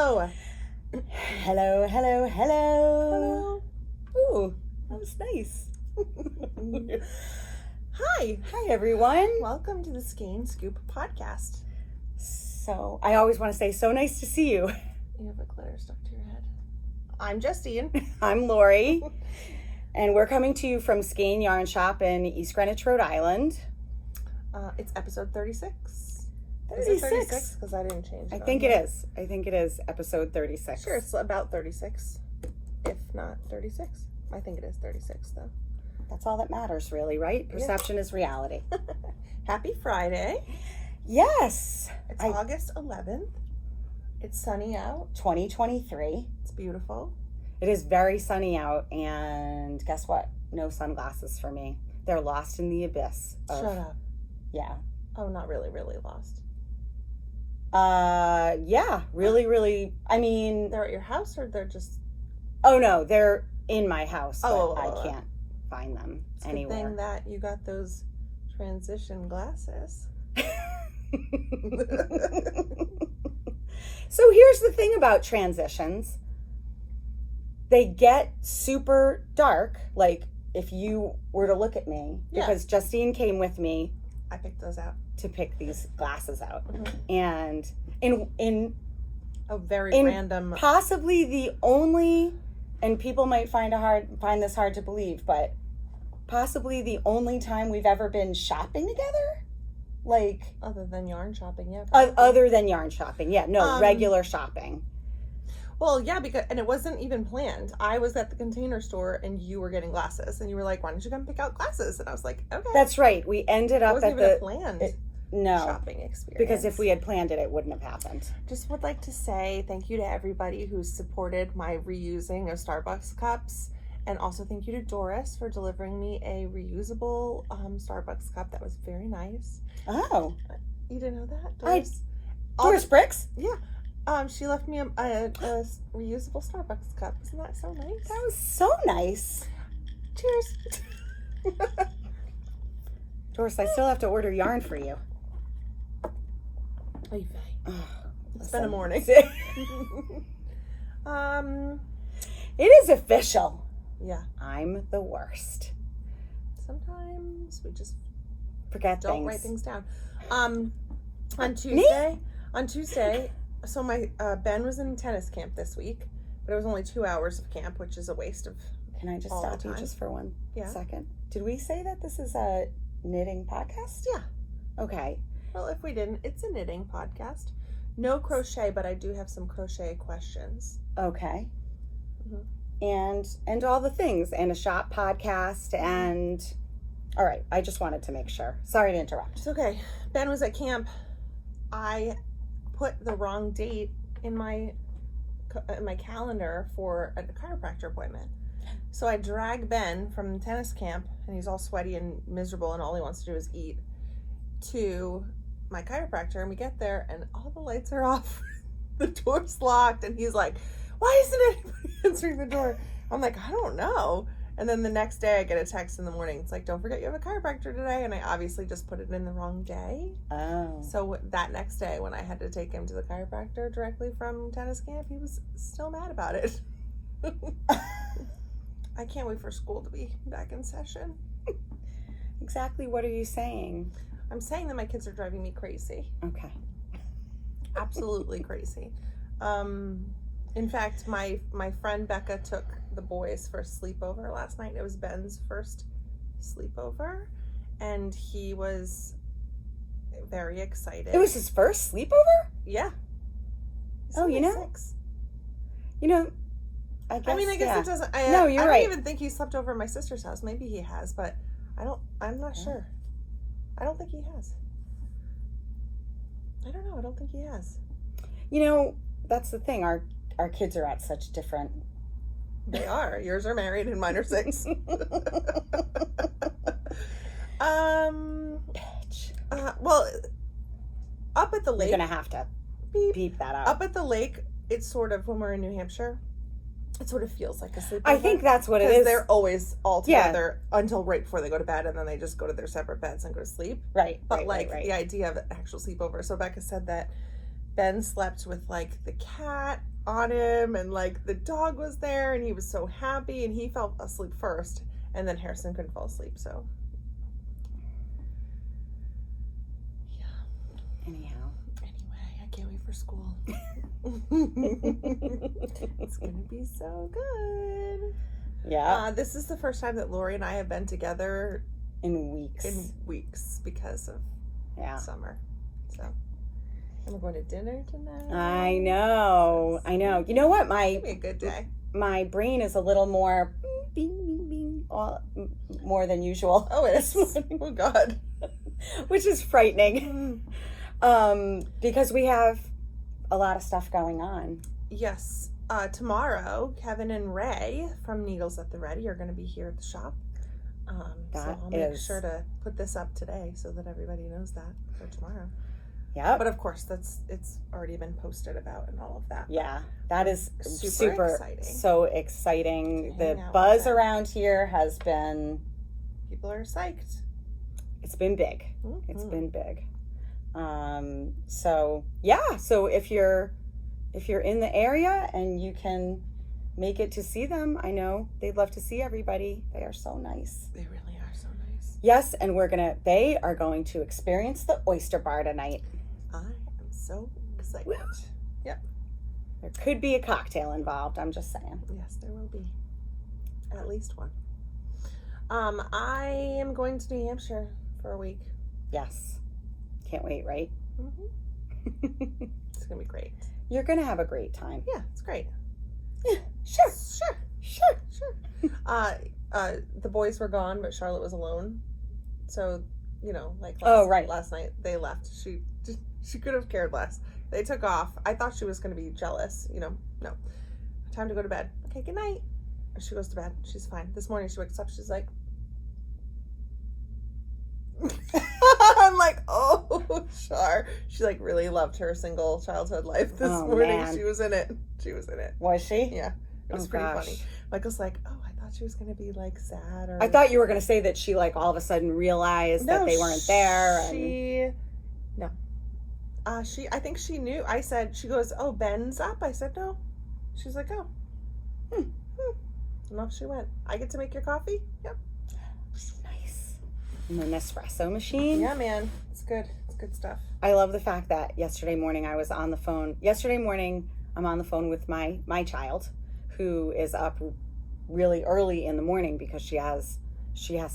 Hello. Hello, hello, hello. Ooh, that was nice. Hi. Hi, everyone. Welcome to the Skein Scoop Podcast. So, I always want to say, so nice to see you. You have a glitter stuck to your head. I'm Justine. I'm Lori, and we're coming to you from Skein Yarn Shop in East Greenwich, Rhode Island. It's episode 36. 36. Is it 36? Because I didn't change it. I think it is. I think it is episode 36. Sure, it's about 36, if not 36. I think it is 36, though. That's all that matters, really, right? Perception is reality. Happy Friday. Yes. It's August 11th. It's sunny out. 2023. It's beautiful. It is very sunny out, and guess what? No sunglasses for me. They're lost in the abyss. Shut up. Yeah. Oh, not really, really lost. Yeah, really, I mean... They're at your house, or they're just... Oh, no, they're in my house, but Oh. I can't find them anywhere. It's a good thing that you got those transition glasses. So here's the thing about transitions. They get super dark, like if you were to look at me, because Justine came with me. I picked those out. To pick these glasses out. Mm-hmm. And in a very random... Possibly the only, and people might find this hard to believe, but possibly the only time we've ever been shopping together? Like... Other than yarn shopping, yeah. Other than yarn shopping, yeah. No, regular shopping. Well, yeah, and it wasn't even planned. I was at the Container Store and you were getting glasses. And you were like, why don't you come pick out glasses? And I was like, okay. That's right. We ended up at the... planned shopping experience. Because if we had planned it, it wouldn't have happened. Just would like to say thank you to everybody who's supported my reusing of Starbucks cups. And also thank you to Doris for delivering me a reusable Starbucks cup. That was very nice. Oh. You didn't know that? Doris? Doris Bricks? Yeah. She left me a reusable Starbucks cup. Isn't that so nice? That was so nice. Cheers. Doris, I still have to order yarn for you. It's been a morning. It is official. Yeah. I'm the worst. Sometimes we just don't write things down. On Tuesday, so my Ben was in tennis camp this week, but it was only 2 hours of camp, which is a waste of. Can I just stop you just for one second? Did we say that this is a knitting podcast? Yeah. Okay. Well, if we didn't, it's a knitting podcast. No crochet, but I do have some crochet questions. Okay. Mm-hmm. And all the things, and a shop podcast, and all right. I just wanted to make sure. Sorry to interrupt. It's okay. Ben was at camp. I put the wrong date in my calendar for a chiropractor appointment. So I drag Ben from tennis camp, and he's all sweaty and miserable, and all he wants to do is eat, to my chiropractor. And we get there, and all the lights are off. The door's locked, and he's like, why isn't anybody answering the door? I'm like, I don't know. And then the next day I get a text in the morning. It's like, don't forget you have a chiropractor today. And I obviously just put it in the wrong day. Oh. So that next day when I had to take him to the chiropractor directly from tennis camp, he was still mad about it. I can't wait for school to be back in session. Exactly what are you saying? I'm saying that my kids are driving me crazy. Okay. Absolutely crazy. In fact, my friend Becca took the boys for a sleepover last night. It was Ben's first sleepover, and he was very excited. It was his first sleepover? Yeah. Oh, you know? 6. You know, I guess it doesn't. No, you're right. I don't even think he slept over at my sister's house. Maybe he has, but I'm not sure. I don't think he has. I don't know. I don't think he has. You know, that's the thing. Our kids are at such different... They are. Yours are married and mine are 6. Well, up at the lake... You're going to have to beep that out. Up at the lake, it's sort of, when we're in New Hampshire, it sort of feels like a sleepover. I think that's what it is. Because they're always all together until right before they go to bed, and then they just go to their separate beds and go to sleep. Right. But the idea of an actual sleepover. So Becca said that Ben slept with like the cat on him, and like the dog was there, and he was so happy, and he fell asleep first, and then Harrison couldn't fall asleep. So yeah. Anyway, I can't wait for school. It's gonna be so good. Yeah. This is the first time that Lori and I have been together in weeks because of summer. So, and we're going to dinner tonight. I know. You know what? It'll be a good day. My brain is a little more more than usual. Oh, it is. Oh God. Which is frightening. Because we have a lot of stuff going on. Yes. Tomorrow, Kevin and Ray from Needles at the Ready are going to be here at the shop. So I'll make sure to put this up today so that everybody knows that for tomorrow. Yeah. But of course, it's already been posted about and all of that. Yeah. That is super exciting. So exciting. The buzz around here has been... People are psyched. It's been big. Mm-hmm. It's been big. So yeah. So if you're in the area and you can make it to see them, I know they'd love to see everybody. They are so nice. They really are so nice. Yes, and they are going to experience the oyster bar tonight. I am so excited. Woo. Yep. There could be a cocktail involved, I'm just saying. Yes, there will be. At least one. I am going to New Hampshire for a week. Yes. Can't wait, right? Mm-hmm. It's going to be great. You're going to have a great time. Yeah, it's great. Yeah, sure. The boys were gone, but Charlotte was alone. So, like last night they left. She could have cared less. They took off. I thought she was going to be jealous. No. Time to go to bed. Okay, good night. She goes to bed. She's fine. This morning she wakes up. She's like, I'm like, oh, Char. She like really loved her single childhood life this morning. Man. She was in it. Was she? Yeah. It was pretty funny. Michael's like, oh, I thought she was going to be like sad. Or... I thought you were going to say that she like all of a sudden realized that they weren't there. No. I think she knew. I said, she goes, oh, Ben's up. I said, no. She's like, oh. And off she went. I get to make your coffee? Yep. Nice. And the Nespresso machine? Yeah, man. It's good. It's good stuff. I love the fact that yesterday morning I'm on the phone with my child, who is up really early in the morning because she has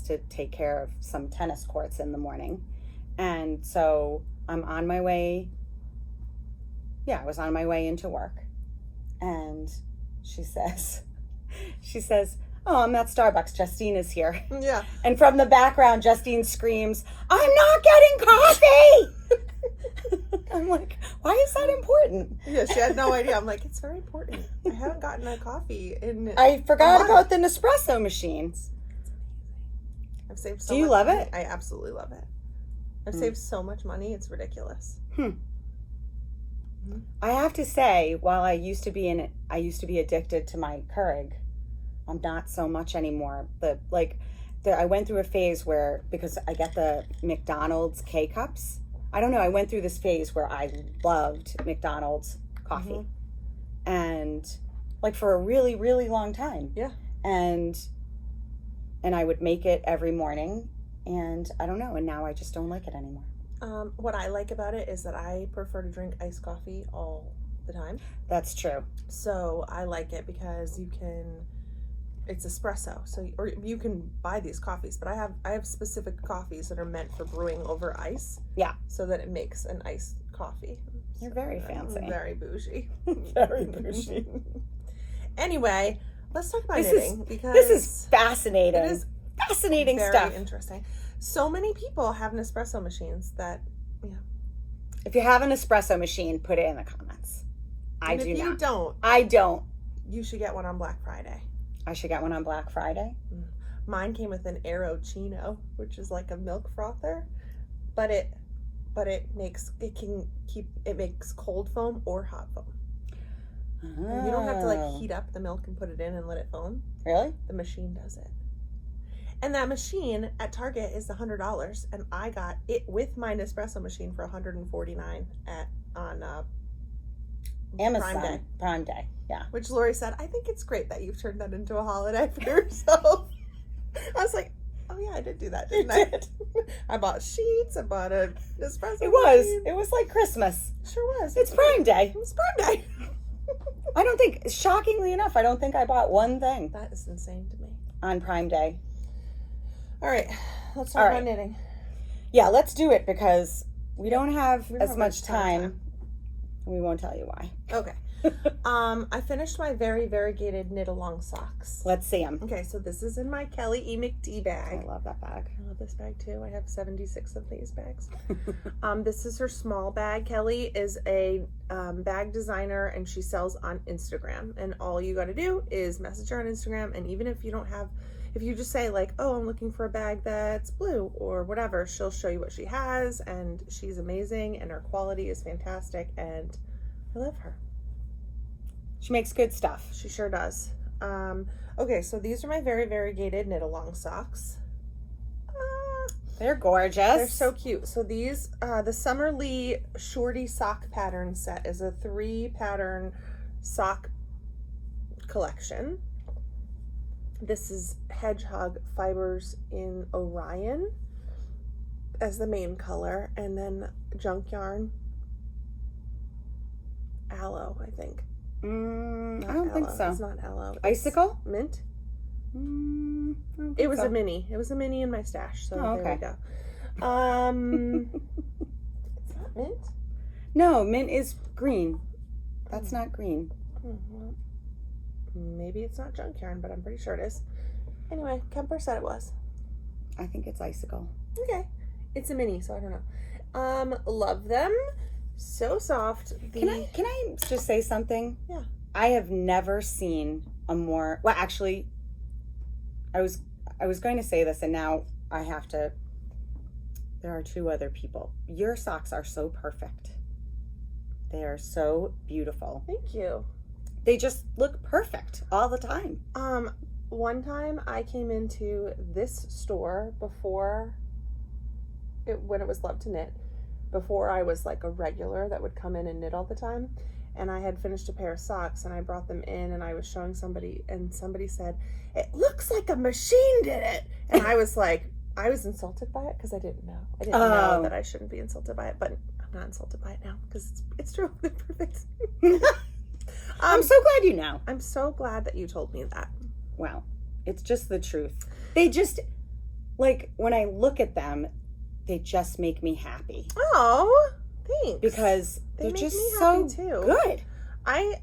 to take care of some tennis courts in the morning. And so I'm on my way. Yeah, I was on my way into work. And she says, oh, I'm at Starbucks. Justine is here. Yeah. And from the background, Justine screams, I'm not getting coffee! I'm like, why is that important? Yeah, she had no idea. I'm like, it's very important. I haven't gotten a coffee in I forgot about the Nespresso machines. I've saved so much. Do you love money. it? I absolutely love it. I've saved so much money. It's ridiculous. I have to say, while I used to be addicted to my Keurig, I'm not so much anymore. I went through a phase where, because I get the McDonald's K-Cups, I don't know, I went through this phase where I loved McDonald's coffee. And like for a really, really long time. Yeah. And I would make it every morning, and I don't know, and now I just don't like it anymore. What I like about it is that I prefer to drink iced coffee all the time. That's true. So I like it because it's espresso. Or you can buy these coffees, but I have specific coffees that are meant for brewing over ice. Yeah. So that it makes an iced coffee. You're very fancy. Very bougie. Very bougie. Anyway, let's talk about knitting because this is fascinating. It is fascinating very stuff. Interesting. So many people have Nespresso machines that, If you have an espresso machine, put it in the comments. I do not. If you don't, I don't. You should get one on Black Friday. I should get one on Black Friday. Mine came with an Aerochino, which is like a milk frother, but it makes cold foam or hot foam. You don't have to like heat up the milk and put it in and let it foam. Really? The machine does it. And that machine at Target is $100, and I got it with my Nespresso machine for $149 on Amazon Prime Day. Yeah. Which Lori said, I think it's great that you've turned that into a holiday for yourself. I was like, oh yeah, I did do that, didn't I? I bought sheets. I bought a espresso machine. It was like Christmas. Sure was. It's Prime Day. It was Prime Day. I don't think, shockingly enough, I don't think I bought one thing That is insane to me. on Prime Day. All right, let's talk about knitting. Yeah, let's do it because we don't have We don't as have much much time. We won't tell you why. Okay. I finished my very variegated knit along socks. Let's see them. Okay, so this is in my Kelly E. McD bag. I love that bag. I love this bag too. I have 76 of these bags. This is her small bag. Kelly is a bag designer and she sells on Instagram. And all you got to do is message her on Instagram. And even if you don't have, if you just say like, oh, I'm looking for a bag that's blue or whatever, she'll show you what she has. And she's amazing and her quality is fantastic. And I love her. She makes good stuff. She sure does. Okay, so these are my very variegated knit along socks. They're gorgeous. They're so cute. So these, the Summerlee Shorty Sock Pattern Set is a 3-pattern sock collection. This is Hedgehog Fibers in Orion as the main color, and then Junk Yarn Aloe, I think. I don't think so. It's not aloe. Icicle? It's mint. I don't think It was so. a mini. It was a mini in my stash. So Oh, there we okay. go. It's not mint. No, mint is green. That's not green. Well, maybe it's not junk yarn, but I'm pretty sure it is. Anyway, Kemper said it was. I think it's icicle. Okay. It's a mini, so I don't know. Love them. So soft. Can I just say something? Yeah. I have never seen a more, well, actually, I was going to say this and now I have to, there are 2 other people. Your socks are so perfect. They are so beautiful. Thank you. They just look perfect all the time. One time I came into this store when it was Love to Knit, before I was like a regular that would come in and knit all the time, and I had finished a pair of socks and I brought them in and I was showing somebody and somebody said, it looks like a machine did it, and I was like, I was insulted by it because I didn't know. I didn't know that I shouldn't be insulted by it, but I'm not insulted by it now because it's true. They're perfect. I'm so glad you know. I'm so glad that you told me that. Wow. It's just the truth. They just, like, when I look at them, they just make me happy. Oh, thanks. Because They they're make just me so happy, too. good. I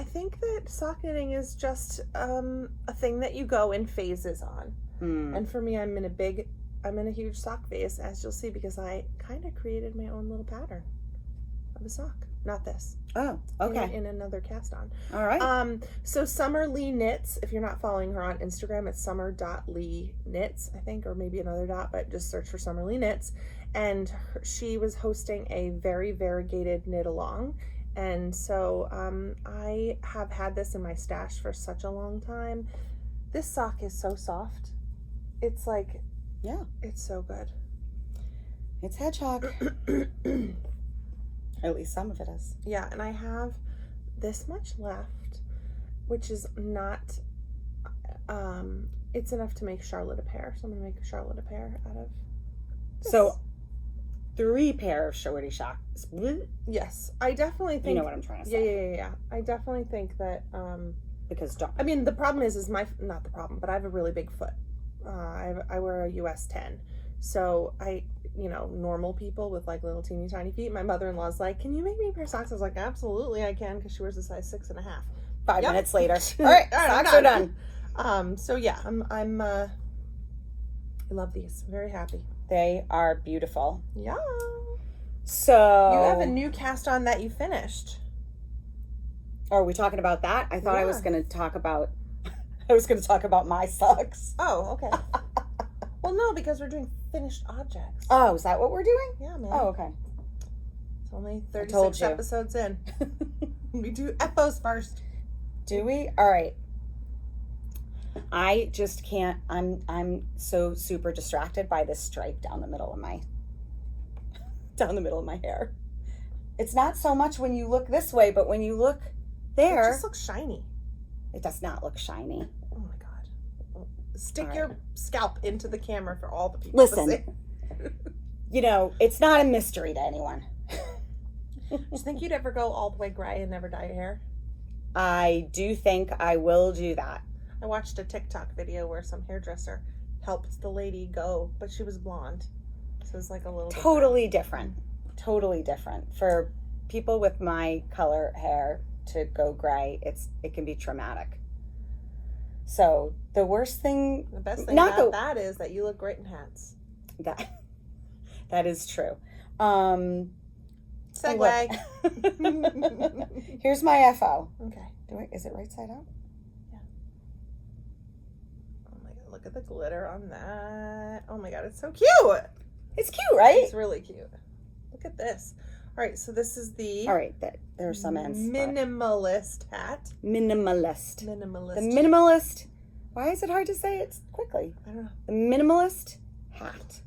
think that sock knitting is just a thing that you go in phases on. And for me, I'm in a huge sock phase, as you'll see, because I kind of created my own little pattern of a sock. Not this. Oh, okay. In another cast on. All right. So Summer Lee Knits, if you're not following her on Instagram, it's summer.lee knits, I think, or maybe another dot, but just search for Summer Lee Knits. And she was hosting a very variegated knit along. And so I have had this in my stash for such a long time. This sock is so soft. It's like, yeah, it's so good. It's hedgehog. At least some of it is. Yeah, and I have this much left, which is not, it's enough to make Charlotte a pair. So I'm going to make Charlotte a pair out of this. So 3 pair of shorty socks. Yes, I definitely think. You know what I'm trying to say. Yeah. I definitely think that, Because I mean, the problem is not the problem, but I have a really big foot. I wear a US 10. So normal people with like little teeny tiny feet. My mother-in-law's like, can you make me a pair of socks? I was like, absolutely I can, because she wears a size 6.5. 5 Yep. minutes later. All right, socks are done. So yeah, I love these. I'm very happy. They are beautiful. Yeah. So You have a new cast on that you finished. Are we talking about that? I thought I was Yeah. going to talk about my socks. Oh, okay. Well, no, because we're doing finished objects. Oh, is that what we're doing? Yeah, man. Oh, okay. It's only told 36 you. episodes in. We do epos first. Do we? All right. I just can't. I'm so super distracted by this stripe down the middle of my hair. It's not so much when you look this way, but when you look there. It just looks shiny. It does not look shiny. Oh my God. Stick your scalp into the camera for all the people Listen, to see. You know, it's not a mystery to anyone. Do you think you'd ever go all the way gray and never dye your hair? I do think I will do that. I watched a TikTok video where some hairdresser helped the lady go, but she was blonde. So it was like a little Totally different. Totally different. For people with my color hair to go gray, it can be traumatic. So the worst thing, the best thing about that is that you look great in hats. That is true. Segue. Here's my FO. Okay. Is it right side out? Yeah. Oh my God, look at the glitter on that. Oh my God, it's so cute. It's cute, right? It's really cute. Look at this. All right, so this is the... All right, there are some ends. Minimalist hat. Minimalist. The minimalist. Why is it hard to say it quickly? I don't know. The minimalist hat.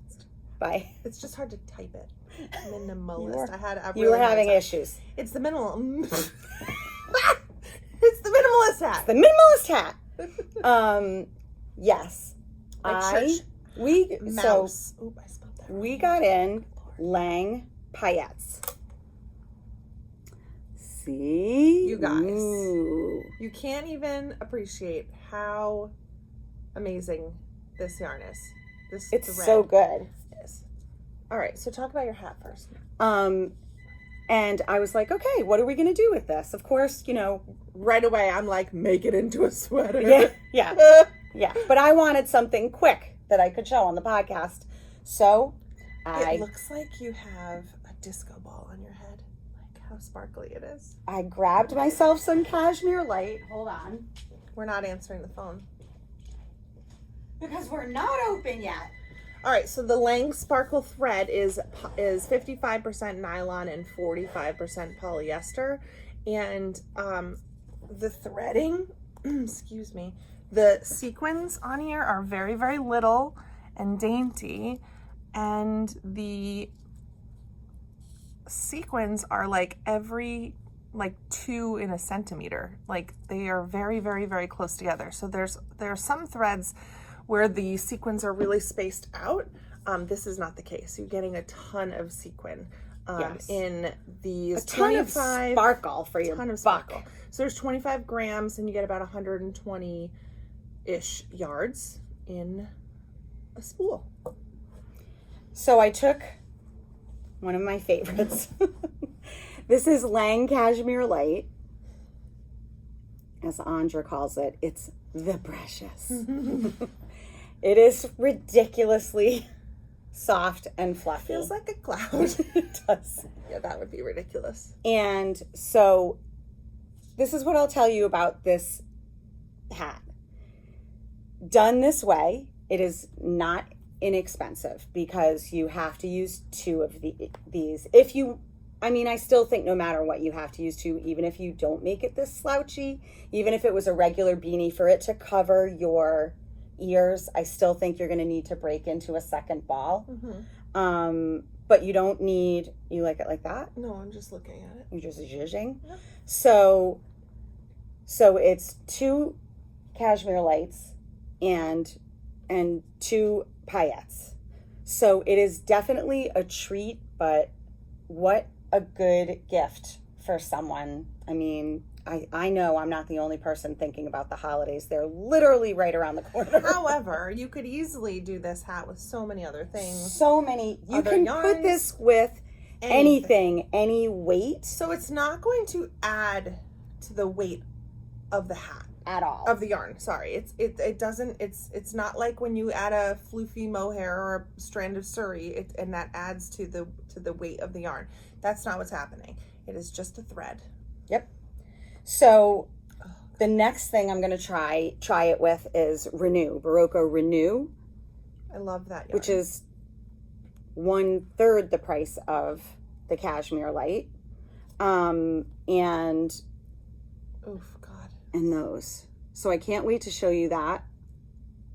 It's just hard to type it. Minimalist. You were having issues. It's the minimal. It's the minimalist hat. The minimalist hat. Yes. Mouse. Oop, I spelled that wrong. We got in Lang Paillettes. See? You guys. Ooh. You can't even appreciate how amazing this yarn is. It's so good. All right, so talk about your hat first. And I was like, okay, what are we going to do with this? Of course, you know. Right away, I'm like, make it into a sweater. Yeah. But I wanted something quick that I could show on the podcast. So It looks like you have a disco ball on your head. Like how sparkly it is. I grabbed myself some cashmere light. Hold on. We're not answering the phone. Because we're not open yet. All right, so the Lang Sparkle thread is 55% nylon and 45% polyester. And the threading, excuse me, the sequins on here are very, very little and dainty. And the sequins are like every 2 in a centimeter. Like they are very, very, very close together. So there are some threads where the sequins are really spaced out. This is not the case. You're getting a ton of sequin in these 25 sparkle for your buck. So there's 25 grams and you get about 120-ish yards in a spool. So I took one of my favorites. This is Lang Cashmere Light. As Andra calls it, it's the precious. It is ridiculously soft and fluffy. Feels like a cloud. It does. Yeah, that would be ridiculous. And so this is what I'll tell you about this hat. Done this way, it is not inexpensive because you have to use 2 of these. I still think no matter what, you have to use 2, even if you don't make it this slouchy, even if it was a regular beanie for it to cover your ears, I still think you're going to need to break into a second ball. Mm-hmm. But you don't need, you like it like that? No, I'm just looking at it. You're just zhuzhing? Yeah. So it's 2 cashmere lights and 2 paillettes. So it is definitely a treat, but what a good gift for someone. I mean, I know I'm not the only person thinking about the holidays. They're literally right around the corner. However, you could easily do this hat with so many other things. So many. You other can yarns, put this with anything, any weight. So it's not going to add to the weight of the hat. At all. Of the yarn, sorry. It doesn't, it's not like when you add a floofy mohair or a strand of suri and that adds to the weight of the yarn. That's not what's happening. It is just a thread. Yep. So the next thing I'm going to try it with is Barocco Renew. I love that yarn. Which is 1/3 the price of the Cashmere Light. And oof, God. And those. So I can't wait to show you that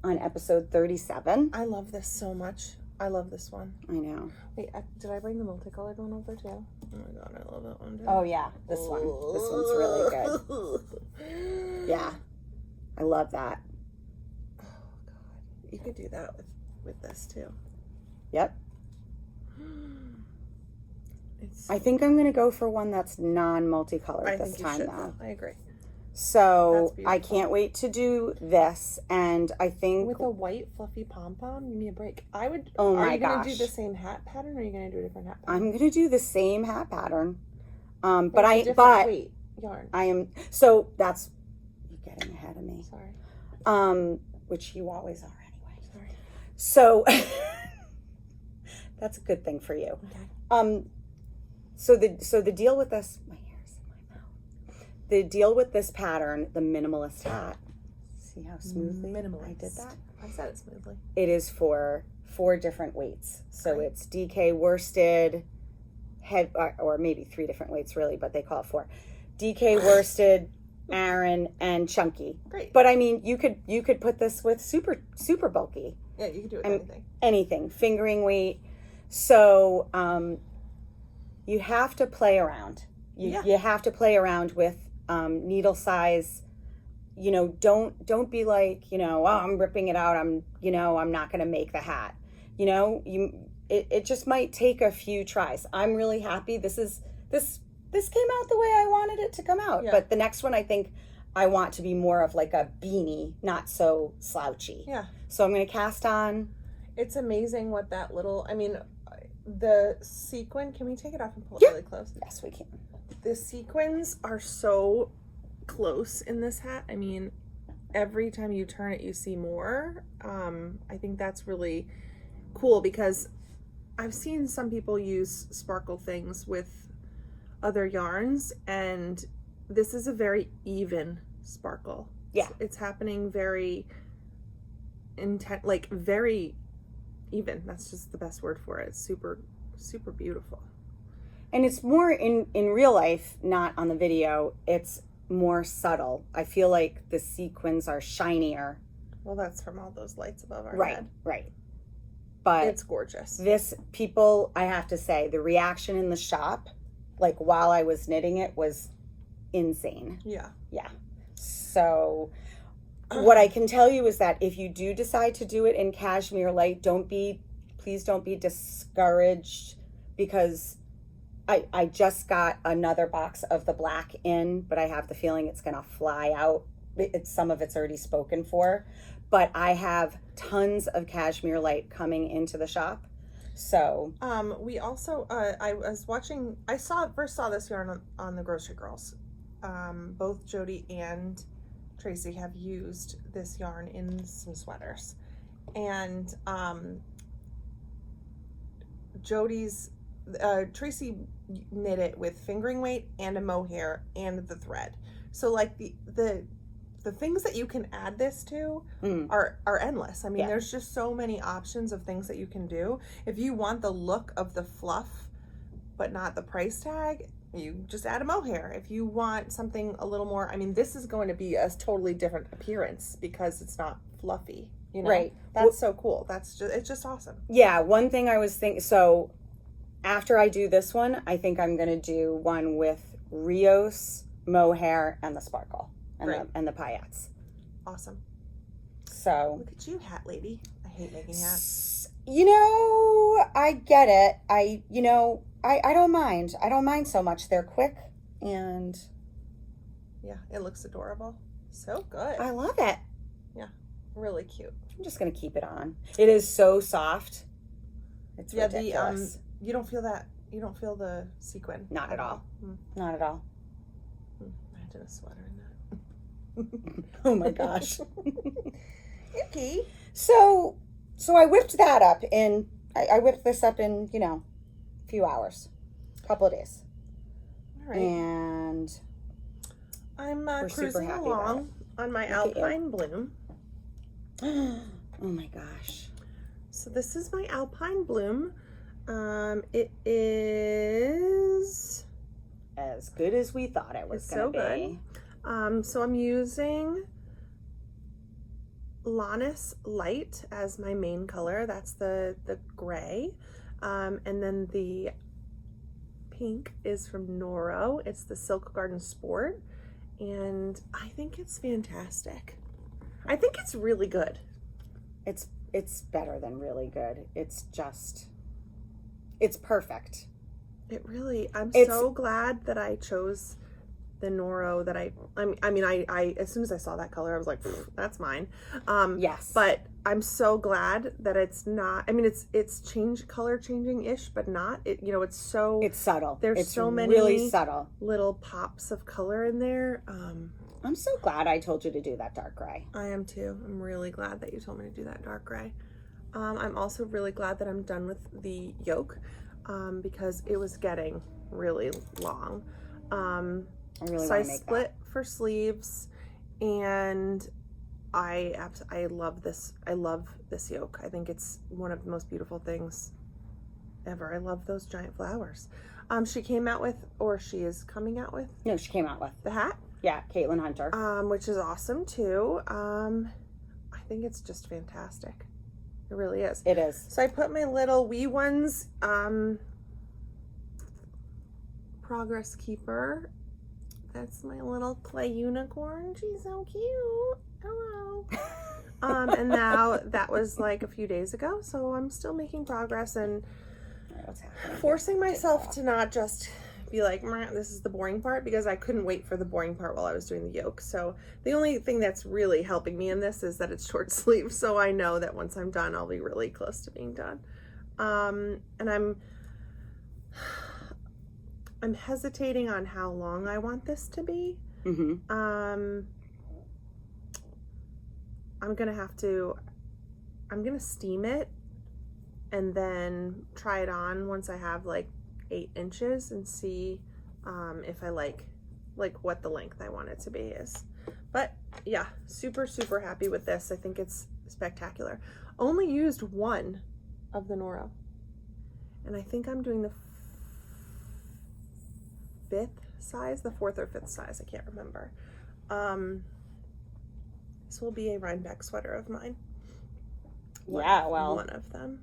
on episode 37. I love this so much. I love this one. I know. Wait, did I bring the multicolored one over too? Oh my god, I love that one too. Oh yeah, this one. This one's really good. Yeah, I love that. Oh god, you could do that with this too. Yep. I think I'm gonna go for one that's non-multicolored this time though. I agree. So I can't wait to do this, and I think with a white fluffy pom pom, give me a break. I would. Oh my gosh! Are you gonna do the same hat pattern, or are you gonna do a different hat pattern? I'm gonna do the same hat pattern, but weight yarn. I am so that's you're getting ahead of me. Sorry. Which you always are anyway. Sorry. So that's a good thing for you. Okay. So the deal with this, my hair's in my mouth. The deal with this pattern, the minimalist hat. See how smoothly I did that? I said it smoothly. It is for 4 different weights. So it's DK worsted, or maybe 3 different weights really, but they call it 4. DK worsted, Aran, and chunky. Great. But I mean, you could put this with super bulky. Yeah, you could do it with anything. Anything, fingering weight. So you have to play around. You have to play around with needle size. You know, don't be like, you know, oh, I'm ripping it out. I'm not going to make the hat. You know, it just might take a few tries. I'm really happy. This came out the way I wanted it to come out. Yeah. But the next one, I think I want to be more of like a beanie, not so slouchy. Yeah. So I'm going to cast on. It's amazing what that little, I mean, the sequin, can we take it off and pull it really close? Yes, we can. The sequins are so close in this hat. I mean, every time you turn it, you see more. I think that's really cool because I've seen some people use sparkle things with other yarns, and this is a very even sparkle. Yeah. It's happening very very even. That's just the best word for it. It's super, super beautiful. And it's more in real life, not on the video. It's more subtle. I feel like the sequins are shinier. Well, that's from all those lights above our head. Right. But it's gorgeous. I have to say, the reaction in the shop, like while I was knitting it, was insane. Yeah. Yeah. So what I can tell you is that if you do decide to do it in cashmere light, please don't be discouraged, because I just got another box of the black in, but I have the feeling it's going to fly out. Some of it's already spoken for, but I have tons of cashmere light coming into the shop. So we also I first saw this yarn on the Grocery Girls. Both Jody and Tracy have used this yarn in some sweaters, and Tracy knit it with fingering weight and a mohair and the thread. So like the things that you can add this to are endless. I mean, there's just so many options of things that you can do. If you want the look of the fluff but not the price tag, you just add a mohair. If you want something a little more, I mean, this is going to be a totally different appearance because it's not fluffy, you know? Right. That's so cool. It's just awesome. Yeah. One thing I was thinking, so after I do this one, I think I'm going to do one with Rios, mohair, and the sparkle and the paillettes. Awesome. So look at you, hat lady. I hate making hats. You know, I get it. I don't mind. I don't mind so much. They're quick and yeah, it looks adorable. So good. I love it. Yeah, really cute. I'm just gonna keep it on. It is so soft. It's ridiculous. You don't feel that. You don't feel the sequin. Not at all. Not at all. Imagine a sweater in that. Oh my gosh. Okay. So I whipped that up in. I whipped this up in a few hours, couple of days. All right. And I'm cruising along on my Alpine Bloom. Oh my gosh. So this is my Alpine Bloom. It is as good as we thought it was going to be. So I'm using Lannis Light as my main color. That's the gray. And then the pink is from Noro. It's the Silk Garden Sport. And I think it's fantastic. I think it's really good. It's better than really good. It's perfect. It really, I'm so glad that I chose the Noro that I mean, as soon as I saw that color, I was like, that's mine. Yes. But I'm so glad that it's not, I mean, it's color changing-ish, but not, it's so. It's subtle. There's so many really subtle little pops of color in there. I'm so glad I told you to do that dark gray. I am too. I'm really glad that you told me to do that dark gray. I'm also really glad that I'm done with the yoke, because it was getting really long. So I split for sleeves, and I love this. I love this yoke. I think it's one of the most beautiful things ever. I love those giant flowers. She came out with, or she is coming out with. No, she came out with the hat. Yeah, Caitlin Hunter. Which is awesome too. I think it's just fantastic. It really is. It is. So I put my little wee ones Progress Keeper. That's my little clay unicorn. She's so cute. Hello. And now that was like a few days ago, so I'm still making progress and forcing myself to not just be like, this is the boring part, because I couldn't wait for the boring part while I was doing the yoke. So the only thing that's really helping me in this is that it's short sleeve, so I know that once I'm done, I'll be really close to being done. And I'm hesitating on how long I want this to be. Mm-hmm. I'm gonna steam it and then try it on once I have like 8 inches and see if I like what the length I want it to be is. But yeah, super happy with this. I think it's spectacular. Only used one of the Noro, and I think I'm doing the 5th size, the 4th or 5th size, I can't remember. This will be a Rhinebeck sweater of mine. One of them.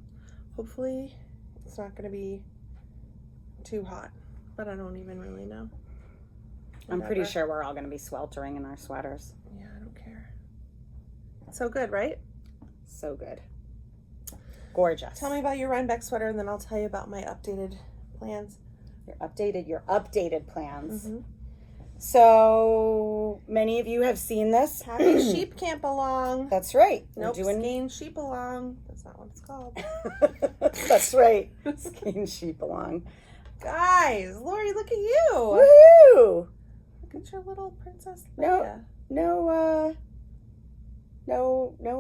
Hopefully it's not going to be too hot, but I don't even really know. I'm pretty sure we're all going to be sweltering in our sweaters. Yeah, I don't care. So good, right? So good. Gorgeous. Tell me about your Rhinebeck sweater, and then I'll tell you about my updated plans. Your updated plans. Mm-hmm. So many of you have seen this. Happy Sheep Camp Along. That's right. Nope, Skein Sheep Along. That's not what it's called. That's right. Skein Sheep Along. Guys, Lori, look at you. Woohoo! Look at your little princess Leia. No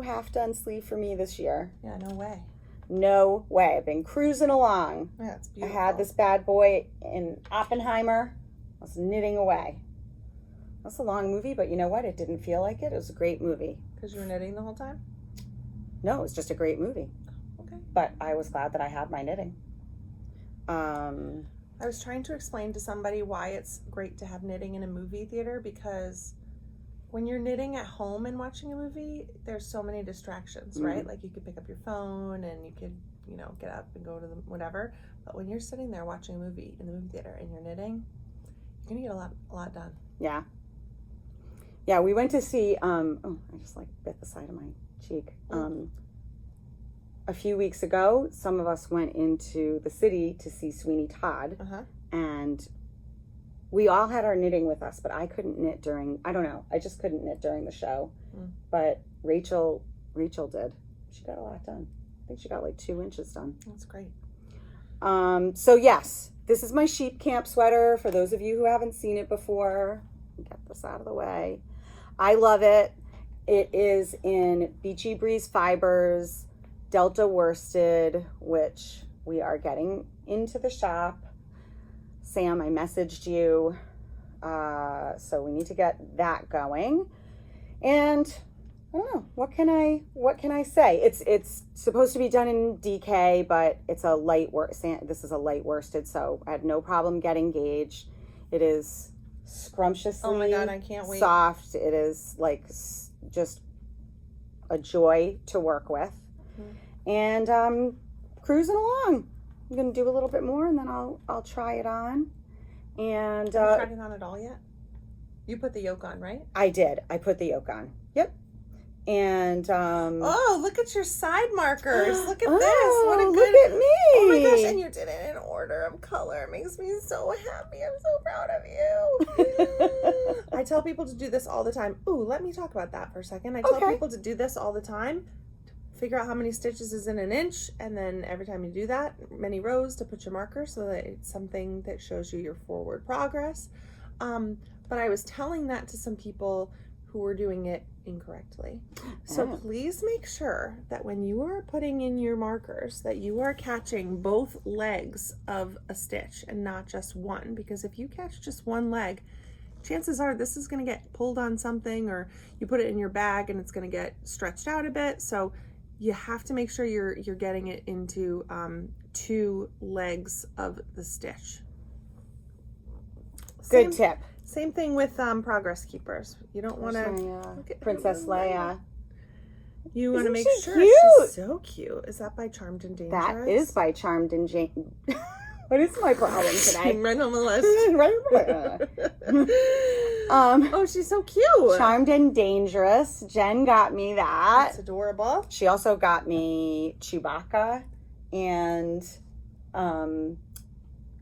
half done sleeve for me this year. Yeah, no way. No way. I've been cruising along. Yeah, it's beautiful. I had this bad boy in Oppenheimer. I was knitting away. That's a long movie, but you know what? It didn't feel like it. It was a great movie. Because you were knitting the whole time? No, it was just a great movie. Okay. But I was glad that I had my knitting. I was trying to explain to somebody why it's great to have knitting in a movie theater, because when you're knitting at home and watching a movie, there's so many distractions, Mm-hmm. right? Like you could pick up your phone and you could, get up and go to the whatever. But when you're sitting there watching a movie in the movie theater and you're knitting, you're gonna get a lot done. Yeah. Yeah, we went to see, I just bit the side of my cheek. A few weeks ago, some of us went into the city to see Sweeney Todd. Uh-huh. And we all had our knitting with us, but I couldn't knit I just couldn't knit during the show. Mm. But Rachel did. She got a lot done. I think she got 2 inches done. That's great. So yes, this is my sheep camp sweater. For those of you who haven't seen it before, get this out of the way. I love it. It is in Beachy Breeze fibers, Delta worsted, which we are getting into the shop. Sam, I messaged you. So we need to get that going. And I don't know, what can I say? It's supposed to be done in DK, but it's a light this is a light worsted, so I had no problem getting gauge. It is scrumptiously Oh my God, I can't wait. soft. It is just a joy to work with. And cruising along. I'm going to do a little bit more, and then I'll try it on. And Have you tried it on at all yet? You put the yoke on, right? I did. I put the yoke on. Yep. And oh, look at your side markers. Look at this. What a good. Look at me. Oh my gosh, and you did it in order of color. It makes me so happy. I'm so proud of you. I tell people to do this all the time. Ooh, let me talk about that for a second. I tell people to do this all the time. Figure out how many stitches is in an inch, and then every time you do that, many rows to put your marker so that it's something that shows you your forward progress. But I was telling that to some people who were doing it incorrectly. So please make sure that when you are putting in your markers that you are catching both legs of a stitch and not just one, because if you catch just one leg, chances are this is going to get pulled on something, or you put it in your bag and it's going to get stretched out a bit. So you have to make sure you're getting it into 2 legs of the stitch. Good tip. Same thing with progress keepers. You don't want to look at Princess Leia. You want to make sure cute? She's so cute. Is that by Charmed and Dangerous? That is by Charmed and What is my problem today? Minimalist. Oh, she's so cute. Charmed and Dangerous. Jen got me that. That's adorable. She also got me Chewbacca and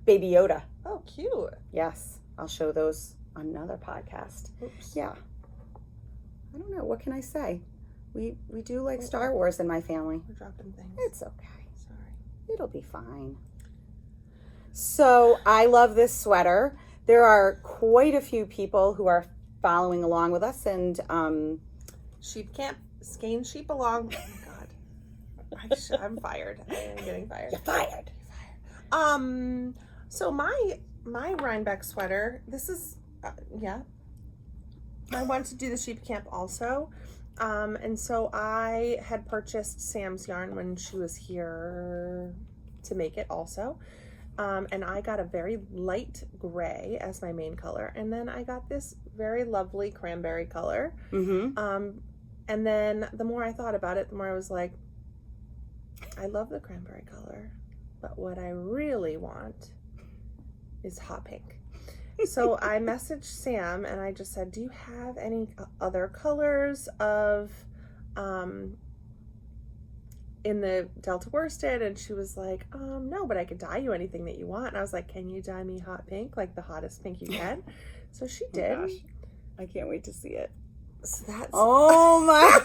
Baby Yoda. Oh, cute. Yes. I'll show those on another podcast. Oops. Yeah. I don't know. What can I say? We do like Star Wars in my family. We're dropping things. It's okay. Sorry. It'll be fine. So I love this sweater. There are quite a few people who are following along with us, and Sheep Camp, Skein Sheep along. Oh my God, I'm fired. I am getting fired. You're fired. So my Rhinebeck sweater. This is I want to do the Sheep Camp also. And so I had purchased Sam's yarn when she was here to make it also. And I got a very light gray as my main color. And then I got this very lovely cranberry color. Mm-hmm. And then the more I thought about it, the more I was like, I love the cranberry color, but what I really want is hot pink. So I messaged Sam and I just said, do you have any other colors of in the Delta worsted? And she was like, no, but I could dye you anything that you want. And I was like, can you dye me hot pink, like the hottest pink you can? So she did. Oh gosh. I can't wait to see it. So that's oh my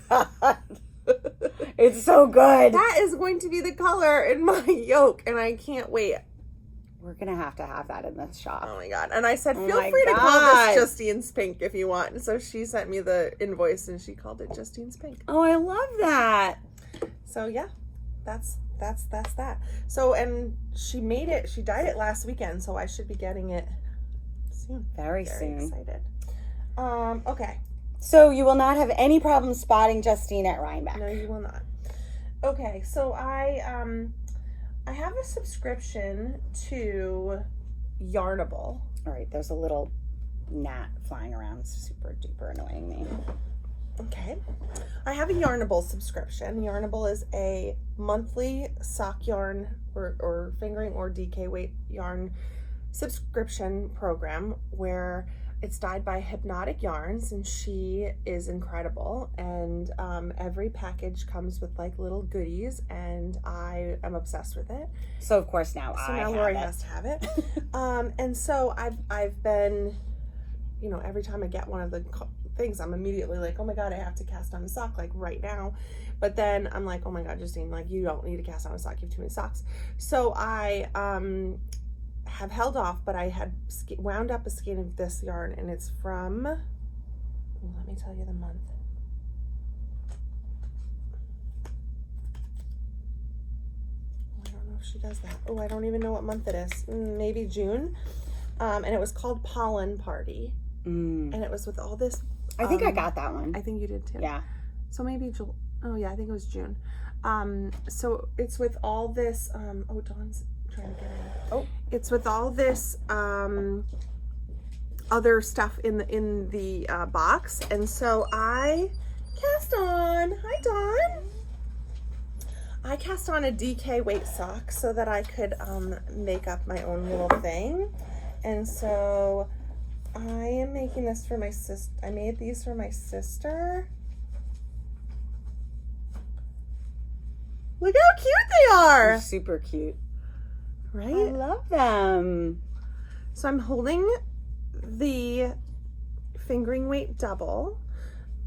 God. It's so good. That is going to be the color in my yoke, and I can't wait. We're gonna have that in this shop. Oh my God. And I said, feel free to call this Justine's Pink if you want. And so she sent me the invoice and she called it Justine's Pink. Oh, I love that. So yeah, that's that. So, and she dyed it last weekend, so I should be getting it soon. Very soon. Excited. Okay. So you will not have any problem spotting Justine at Rhinebeck. No, you will not. Okay, so I have a subscription to Yarnable. All right, there's a little gnat flying around. It's super duper annoying me. Okay. I have a Yarnable subscription. Yarnable is a monthly sock yarn or fingering or DK weight yarn subscription program where it's dyed by Hypnotic Yarns, and she is incredible. And every package comes with like little goodies, and I am obsessed with it. So of course now Lori has to have it. And so I've been, every time I get one of the things, I'm immediately like, oh my God, I have to cast on a sock like right now. But then I'm like, oh my God, Justine, like you don't need to cast on a sock. You have too many socks. So I have held off, but I had wound up a skein of this yarn, and it's from, let me tell you the month. I don't know if she does that. Oh, I don't even know what month it is. Maybe June. And it was called Pollen Party. And it was with all this. I think I got that one. I think you did too. Yeah. So maybe I think it was June. So it's with all this, Dawn's trying to get in. Oh, it's with all this other stuff in the box, and so I cast on. Hi, Dawn. I cast on a DK weight sock so that I could make up my own little thing. And so I am making this for my sister. I made these for my sister. Look how cute they are. They're super cute. Right? I love them. So I'm holding the fingering weight double.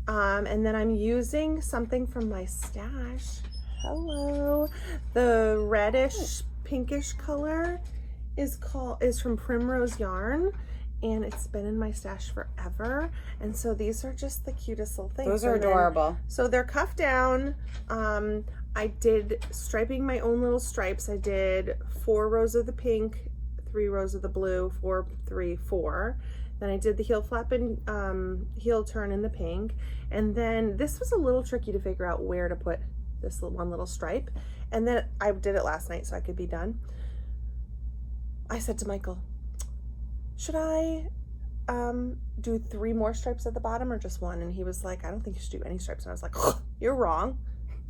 And then I'm using something from my stash. Hello. The reddish pinkish color is from Primrose Yarn, and it's been in my stash forever. And so these are just the cutest little things. Those are adorable. So they're cuffed down. I did striping my own little stripes. I did 4 rows of the pink, 3 rows of the blue, 4, 3, 4. Then I did the heel flap and heel turn in the pink. And then this was a little tricky to figure out where to put this one little stripe. And then I did it last night so I could be done. I said to Michael, should I do 3 more stripes at the bottom or just 1? And he was like, I don't think you should do any stripes. And I was like, you're wrong.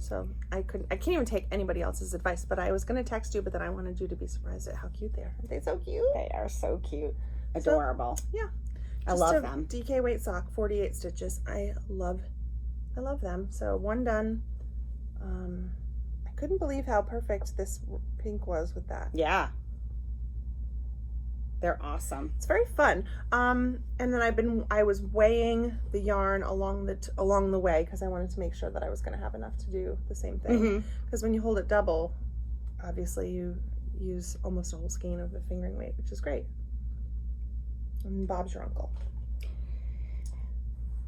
So I can't even take anybody else's advice, but I was going to text you, but then I wanted you to be surprised at how cute they are. Aren't they so cute? They are so cute. Adorable. So, yeah. I love them. DK weight sock, 48 stitches. I love them. So 1 done. I couldn't believe how perfect this pink was with that. Yeah. They're awesome. It's very fun. And then I was weighing the yarn along the way because I wanted to make sure that I was going to have enough to do the same thing. Because when you hold it double, obviously you use almost a whole skein of the fingering weight, which is great. And Bob's your uncle.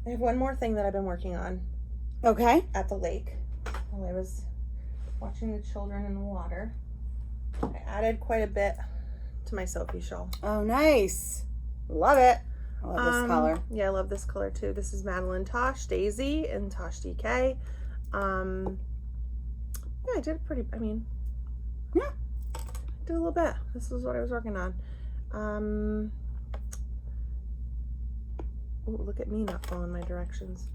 I have one more thing that I've been working on. Okay. At the lake while I was watching the children in the water. I added quite a bit to my Sophie shawl. Oh, nice. Love it. I love this color. Yeah, I love this color too. This is Madelinetosh Daisy and Tosh DK. Yeah, I did yeah. Did a little bit. This is what I was working on. Ooh, look at me not following my directions.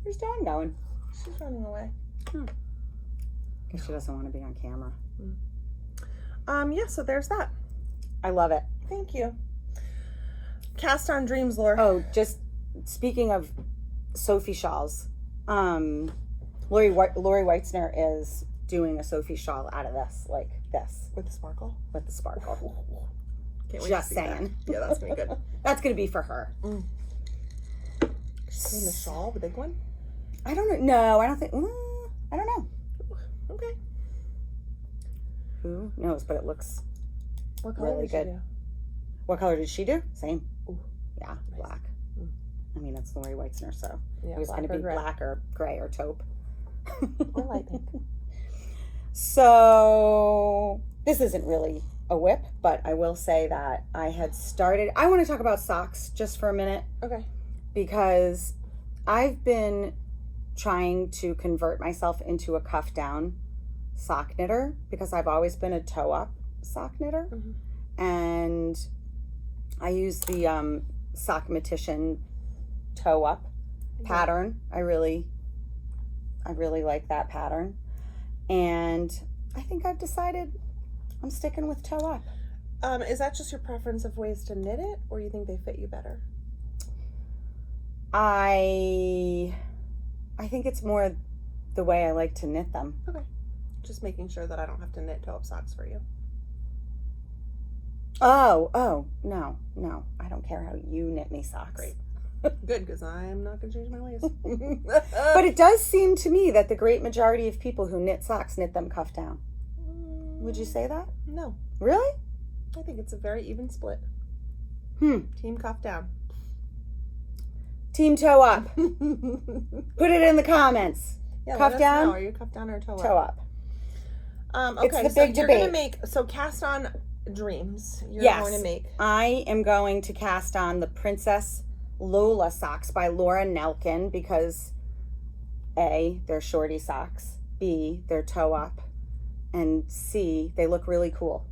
Where's Dawn going? She's running away. Because she doesn't want to be on camera. Yeah, so there's that. I love it. Thank you. Cast on Dreams, Laura. Oh, just speaking of Sophie shawls, Lori Weitzner is doing a Sophie shawl out of this, like this. With the sparkle? With the sparkle. Can't wait Just to see saying. that. Yeah, that's gonna be good. That's gonna be for her. She's in the shawl, the big one? I don't know. No, I don't think. I don't know. Okay. Who knows? But it looks What color really did she good. do? What color did she do? Same. Ooh, yeah, nice. Black. I mean, it's Lori Weitzner, so Yeah, it was going to be gray. black or gray or taupe. Or light pink. So this isn't really a whip, but I will say that I had started. I want to talk about socks just for a minute. Okay. Because I've been trying to convert myself into a cuff down sock knitter because I've always been a toe up sock knitter. And I use the Sockmatician toe up pattern. I really like that pattern. And I think I've decided I'm sticking with toe up. Is that just your preference of ways to knit it, or you think they fit you better? I think it's more the way I like to knit them. Okay. Just making sure that I don't have to knit toe-up socks for you. Oh, no. I don't care how you knit me socks. Great. Good, because I'm not going to change my ways. But it does seem to me that the great majority of people who knit socks knit them cuff down. Would you say that? No. Really? I think it's a very even split. Team cuff down. Team toe up. Put it in the comments. Yeah, cuff down? Are you cuff down or toe up? Toe up. Okay, it's the so big you're debate. going to make, cast on Dreams. You're Yes. going to make. I am going to cast on the Princess Lola socks by Laura Nelkin because A, they're shorty socks, B, they're toe up, and C, they look really cool.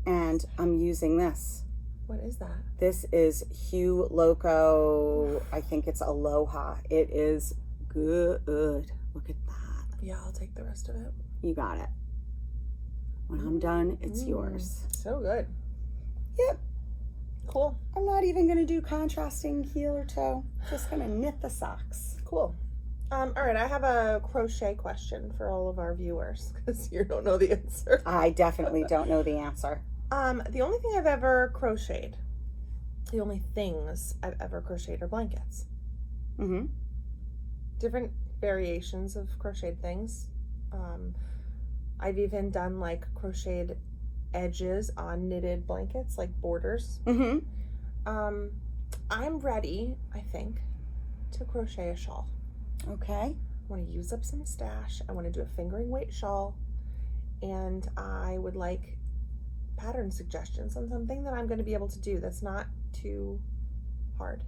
And I'm using this What is that? This is Hue Loco. I think it's Aloha. It is good. Look at that. Yeah, I'll take the rest of it. You got it. When I'm done, it's yours. So good. Yep. Cool. I'm not even going to do contrasting heel or toe. Just going to knit the socks. Cool. All right, I have a crochet question for all of our viewers because you don't know the answer. I definitely don't know the answer. The only thing I've ever crocheted, the only things I've ever crocheted are blankets. Mm-hmm. Different variations of crocheted things. I've even done like crocheted edges on knitted blankets, like borders. Mm-hmm. I'm ready, I think, to crochet a shawl. Okay. I want to use up some stash. I want to do a fingering weight shawl, and I would like pattern suggestions on something that I'm going to be able to do that's not too hard.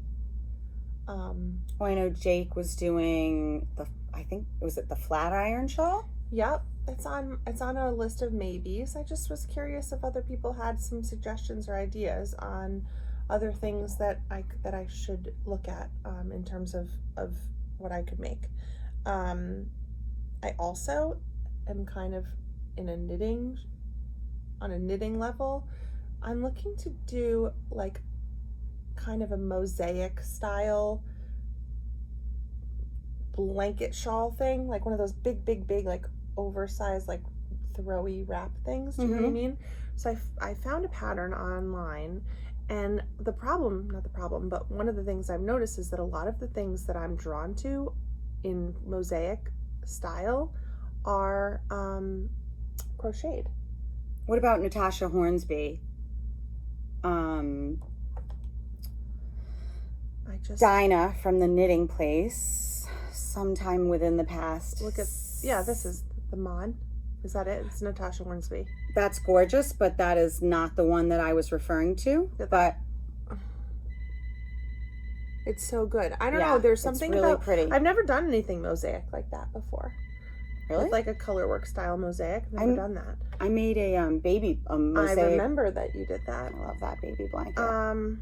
Well, I know Jake was doing was it the flat iron shawl? Yep, it's on a list of maybes. I just was curious if other people had some suggestions or ideas on other things that I should look at in terms of what I could make. I also am kind of on a knitting level. I'm looking to do like kind of a mosaic style blanket shawl thing, like one of those big like oversized like throwy wrap things. Do you know what I mean? So I found a pattern online, and but one of the things I've noticed is that a lot of the things that I'm drawn to in mosaic style are crocheted. What about Natasha Hornsby? Dinah from the Knitting Place, sometime within the past. This is the mod. Is that it? It's Natasha Hornsby. That's gorgeous, but that is not the one that I was referring to. But it's so good. I don't know. There's something it's really about pretty. I've never done anything mosaic like that before. Really? With like a colorwork style mosaic. I've never done that. I made a baby mosaic. I remember that you did that. I love that baby blanket.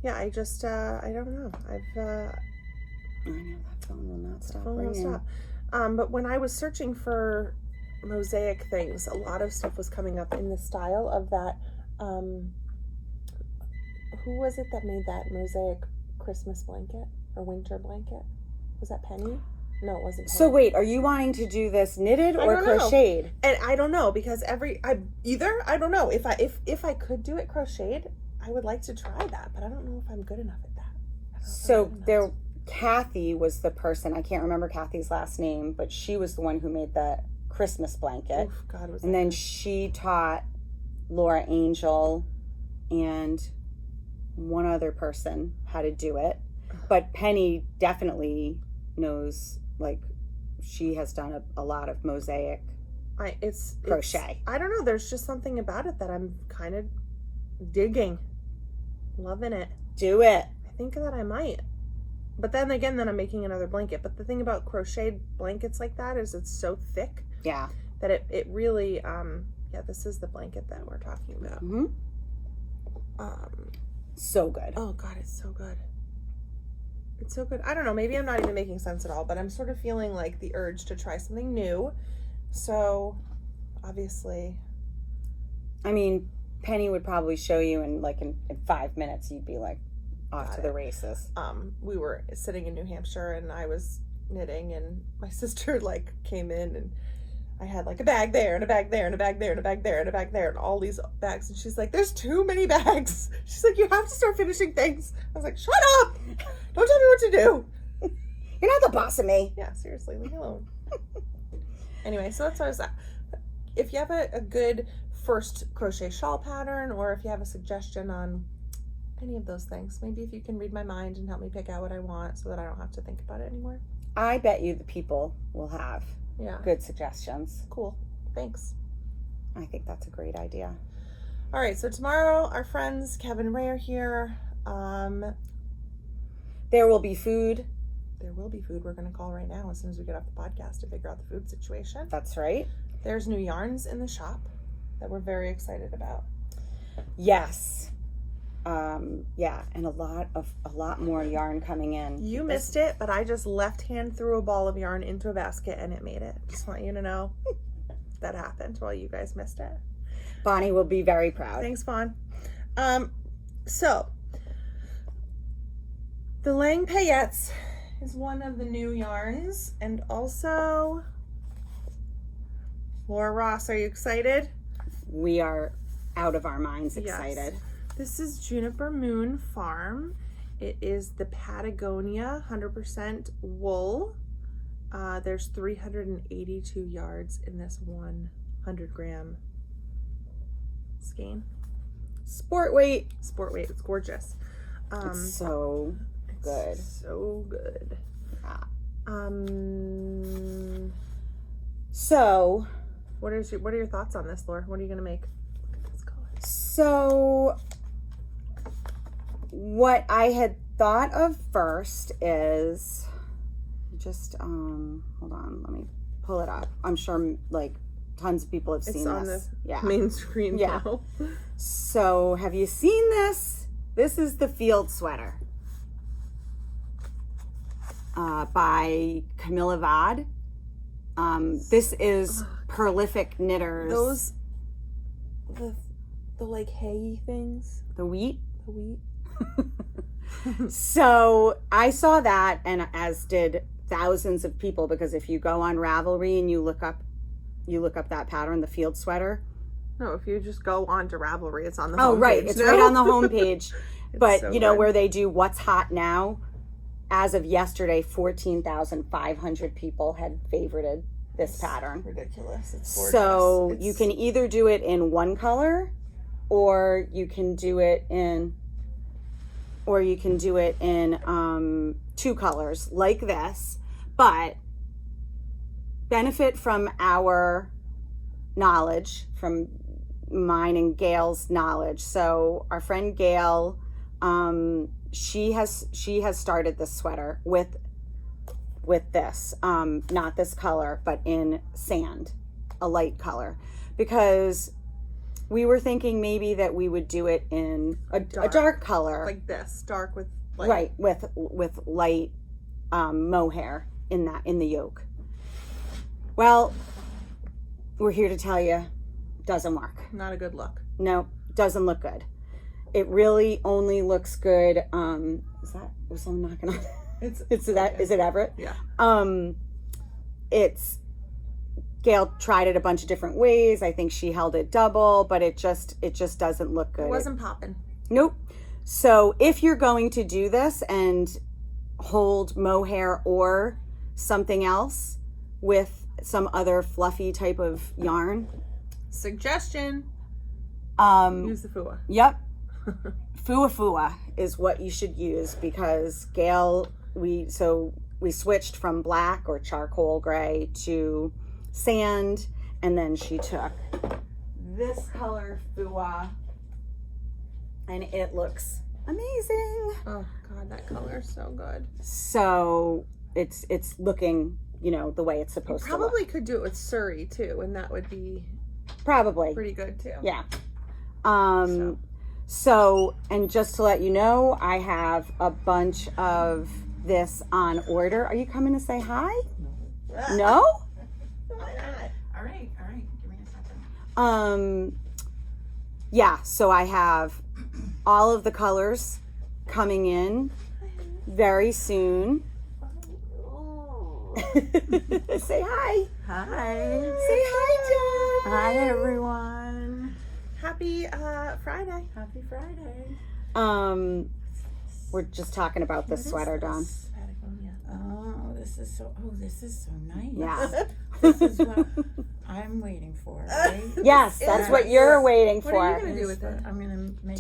Yeah, I just I don't know. I know that phone will not stop ringing. But when I was searching for mosaic things, a lot of stuff was coming up in the style of that. Who was it that made that mosaic Christmas blanket or winter blanket? Was that Penny? No, it wasn't Penny. So wait, are you wanting to do this knitted or crocheted? And I don't know, because I don't know. If I could do it crocheted, I would like to try that, but I don't know if I'm good enough at that. So Kathy was the person, I can't remember Kathy's last name, but she was the one who made the Christmas blanket. Oof, God, was and then she taught Laura Angel and one other person how to do it. But Penny definitely knows, like, she has done a lot of mosaic crochet. I don't know, there's just something about it that I'm kind of digging. Loving it. Do it. I think that I might. But then again, I'm making another blanket. But the thing about crocheted blankets like that is it's so thick. Yeah. That it really, this is the blanket that we're talking about. Mm-hmm. So good. Oh, God, it's so good. It's so good. I don't know, maybe I'm not even making sense at all, but I'm sort of feeling like the urge to try something new. So, obviously. I mean, Penny would probably show you in 5 minutes, you'd be like off to the races. We were sitting in New Hampshire and I was knitting, and my sister came in, and I had a bag there and a bag there and a bag there and a bag there and a bag there and all these bags, and she's like, there's too many bags. She's like, you have to start finishing things. I was like, shut up, don't tell me what to do. You're not the boss of me. Yeah, seriously, leave me alone. Anyway, so that's what I was at. If you have a good first crochet shawl pattern, or if you have a suggestion on any of those things, maybe if you can read my mind and help me pick out what I want so that I don't have to think about it anymore. I bet you the people will have good suggestions. Cool. Thanks. I think that's a great idea. All right, so tomorrow our friends Kevin and Ray are here. There will be food. There will be food. We're going to call right now as soon as we get off the podcast to figure out the food situation. That's right. There's new yarns in the shop that we're very excited about. Yes. Yeah, and a lot more yarn coming in. You missed it, but I just left hand threw a ball of yarn into a basket and it made it. Just want you to know that happened while you guys missed it. Bonnie will be very proud. Thanks, Fawn. So the Lang Paillettes is one of the new yarns, and also Laura Ross. Are you excited? We are out of our minds excited. Yes. This is Juniper Moon Farm. It is the Patagonia 100% wool. There's 382 yards in this 100 gram skein. Sport weight. Sport weight. It's gorgeous. It's so good. So good. So, what are your thoughts on this, Laura? What are you gonna make? Look at this color. So, what I had thought of first is just hold on, let me pull it up. I'm sure like tons of people have seen It's on this. the main screen now. So, have you seen this? This is the field sweater by Camilla Vod. This is Prolific Knitters. The like hay things. The wheat. The wheat. So I saw that, and as did thousands of people, because if you go on Ravelry and you look up that pattern, the field sweater. No, if you just go on to Ravelry, it's on the homepage. Oh, right. It's right on the homepage. But so you know good. where they do what's hot now? As of yesterday, 14,500 people had favorited this pattern. Ridiculous. It's gorgeous. So you can either do it in one color, or you can do it in two colors like this. But benefit from our knowledge, from mine and Gail's knowledge. So our friend Gail, she has started this sweater with this, not this color, but in sand, a light color, because we were thinking maybe that we would do it in a dark color, like this, dark with light. Right, with light mohair in the yoke. Well, we're here to tell you, doesn't work. Not a good look. No, doesn't look good. It really only looks good. Was someone knocking on? Is it Everett? Yeah. Gail tried it a bunch of different ways. I think she held it double, but it just doesn't look good. It wasn't popping. Nope. So if you're going to do this and hold mohair or something else with some other fluffy type of yarn, suggestion, use the Fua. Yep. Fua is what you should use, because Gail, we switched from black or charcoal gray to sand, and then she took this color Fua, and it looks amazing. Oh God, that color is so good. So it's looking, the way it's supposed to look. Probably could do it with Surrey too, and that would be probably pretty good too. Yeah. So, and just to let you know, I have a bunch of this on order. Are you coming to say hi? No? Why not? All right. Give me a second. Yeah, so I have all of the colors coming in very soon. Say hi. Hi. Say hi, John. Hi, everyone. Happy Friday. Happy Friday. We're just talking about this sweater, Dawn. Patagonia. Oh, this is so nice. Yeah. This is what I'm waiting for, right? Yes, that's what you're waiting for. What are you gonna do with it? I'm gonna make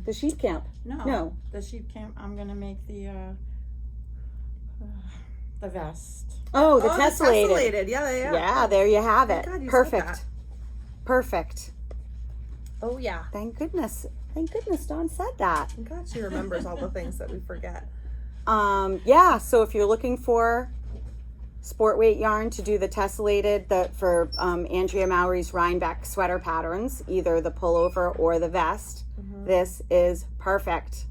the sheep camp. No. The sheep camp. I'm gonna make the vest. Oh, the tessellated. Yeah. Yeah, there you have it. God, you said Perfect. that. Perfect. Oh yeah. Thank goodness Dawn said that. I'm glad she remembers all the things that we forget. Yeah, so if you're looking for sport weight yarn to do the tessellated for Andrea Mowry's Rhinebeck sweater patterns, either the pullover or the vest. This is perfect.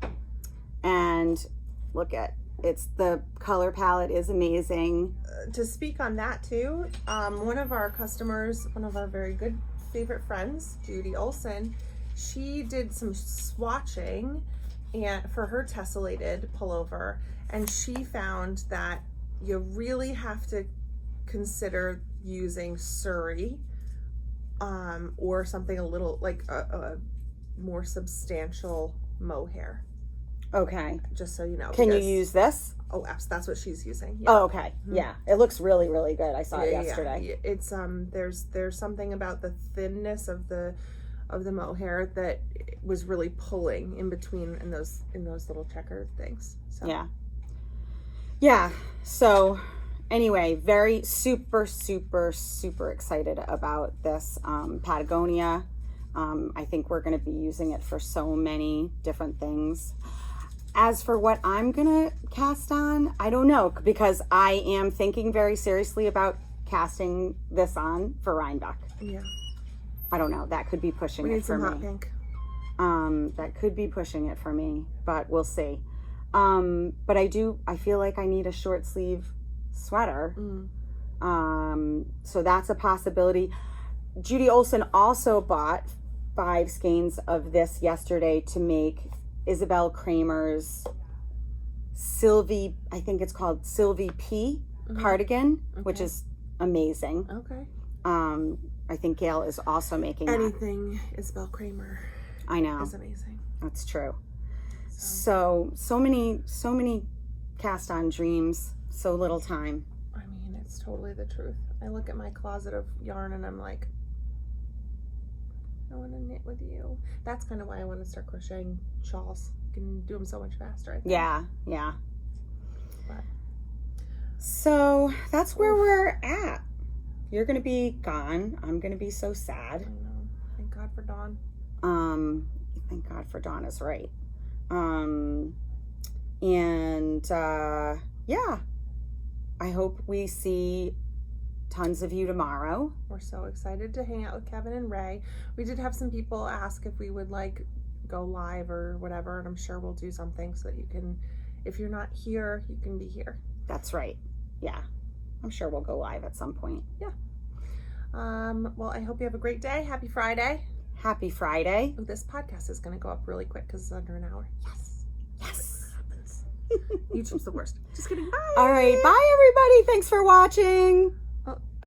And look at the color palette is amazing. To speak on that too, one of our customers, one of our very good favorite friends, Judy Olson, she did some swatching and for her tessellated pullover, and she found that you really have to consider using Surrey or something a little like a more substantial mohair. Okay. Just so you know. Can you use this? Oh, that's what she's using. Yeah. Oh, okay. Yeah. It looks really, really good. I saw it yesterday. Yeah. It's there's something about the thinness of the mohair that was really pulling in between in those little checkered things. So. Yeah. So anyway, very super excited about this Patagonia. I think we're going to be using it for so many different things. As for what I'm going to cast on, I don't know, because I am thinking very seriously about casting this on for Rhinebeck. Yeah. I don't know. That could be pushing We it need for some me. hot pink. That could be pushing it for me, but we'll see. But I feel like I need a short sleeve sweater. So that's a possibility. Judy Olson also bought 5 skeins of this yesterday to make Isabel Kramer's Sylvie, I think it's called Sylvie P cardigan, which is amazing. Okay. I think Gail is also making anything Isabel Kramer. I know. Is amazing. That's true. So many cast on dreams, so little time. I mean, it's totally the truth. I look at my closet of yarn and I'm like, I want to knit with you. That's kind of why I want to start crocheting shawls. You can do them so much faster, I think. Yeah. But. So that's where we're at. You're going to be gone. I'm going to be so sad. I know. Thank God for Dawn. Thank God for Dawn is right. Yeah. I hope we see tons of you tomorrow. We're so excited to hang out with Kevin and Ray. We did have some people ask if we would go live or whatever, and I'm sure we'll do something so that you can, if you're not here, you can be here. That's right. Yeah. I'm sure we'll go live at some point. Yeah. Well, I hope you have a great day. Happy Friday. Happy Friday. Oh, this podcast is going to go up really quick because it's under an hour. Yes. Happens. YouTube's the worst. Just kidding. Bye. All right. Bye, everybody. Thanks for watching.